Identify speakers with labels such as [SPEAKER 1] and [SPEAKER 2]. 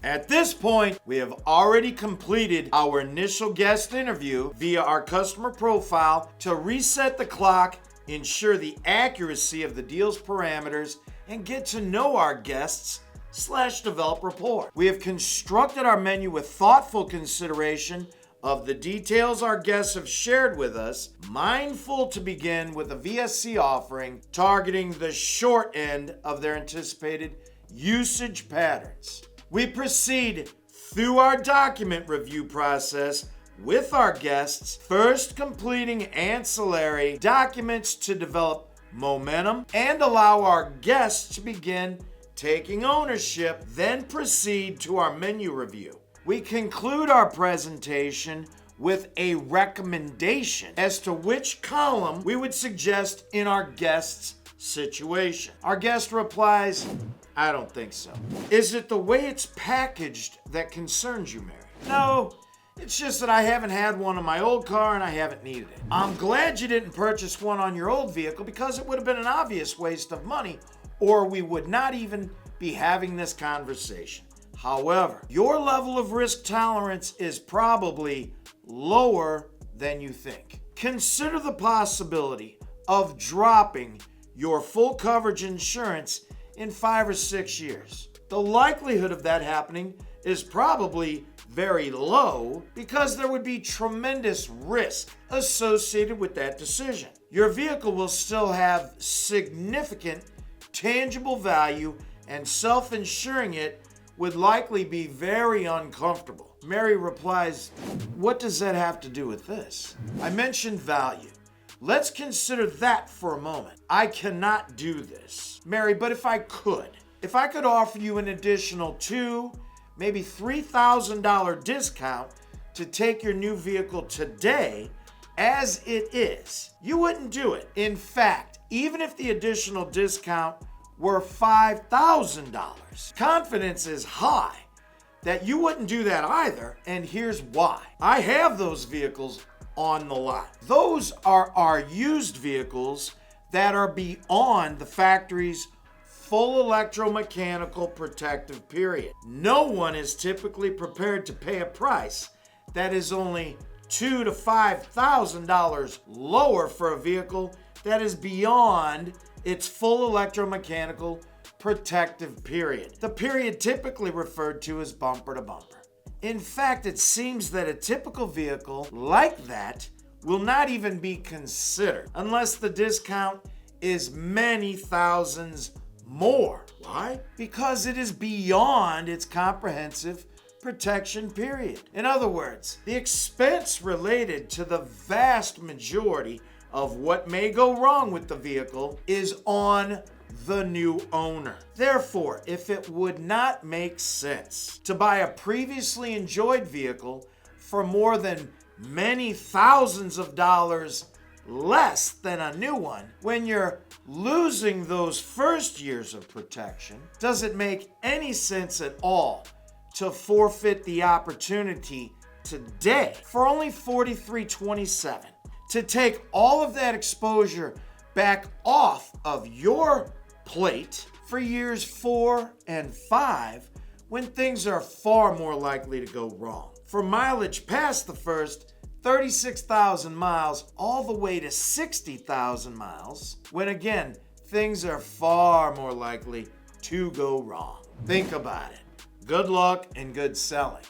[SPEAKER 1] At this point, we have already completed our initial guest interview via our customer profile to reset the clock, ensure the accuracy of the deal's parameters, and get to know our guests / develop rapport. We have constructed our menu with thoughtful consideration of the details our guests have shared with us, mindful to begin with a VSC offering targeting the short end of their anticipated usage patterns. We proceed through our document review process with our guests, first completing ancillary documents to develop momentum and allow our guests to begin taking ownership, then proceed to our menu review. We conclude our presentation with a recommendation as to which column we would suggest in our guest's situation. Our guest replies, "I don't think so." Is it the way it's packaged that concerns you, Mary? No, it's just that I haven't had one on my old car and I haven't needed it. I'm glad you didn't purchase one on your old vehicle because it would have been an obvious waste of money, or we would not even be having this conversation. However, your level of risk tolerance is probably lower than you think. Consider the possibility of dropping your full coverage insurance in 5 or 6 years. The likelihood of that happening is probably very low because there would be tremendous risk associated with that decision. Your vehicle will still have significant tangible value, and self-insuring it would likely be very uncomfortable. Mary replies, "What does that have to do with this?" I mentioned value. Let's consider that for a moment. I cannot do this. Mary, but if I could offer you an additional $2,000, maybe $3,000 discount to take your new vehicle today as it is, you wouldn't do it. In fact, even if the additional discount were $5,000, confidence is high that you wouldn't do that either, and here's why. I have those vehicles on the lot. Those are our used vehicles that are beyond the factory's full electromechanical protective period. No one is typically prepared to pay a price that is only $2,000 to $5,000 lower for a vehicle that is beyond its full electromechanical protective period. The period typically referred to as bumper to bumper. In fact, it seems that a typical vehicle like that will not even be considered unless the discount is many thousands more. Why? Because it is beyond its comprehensive protection period. In other words, the expense related to the vast majority of what may go wrong with the vehicle is on the new owner. Therefore, if it would not make sense to buy a previously enjoyed vehicle for more than many thousands of dollars less than a new one, when you're losing those first years of protection, does it make any sense at all to forfeit the opportunity today for only $43.27 to take all of that exposure back off of your plate for years 4 and 5 when things are far more likely to go wrong? For mileage past the first 36,000 miles all the way to 60,000 miles, when again, things are far more likely to go wrong. Think about it. Good luck and good selling.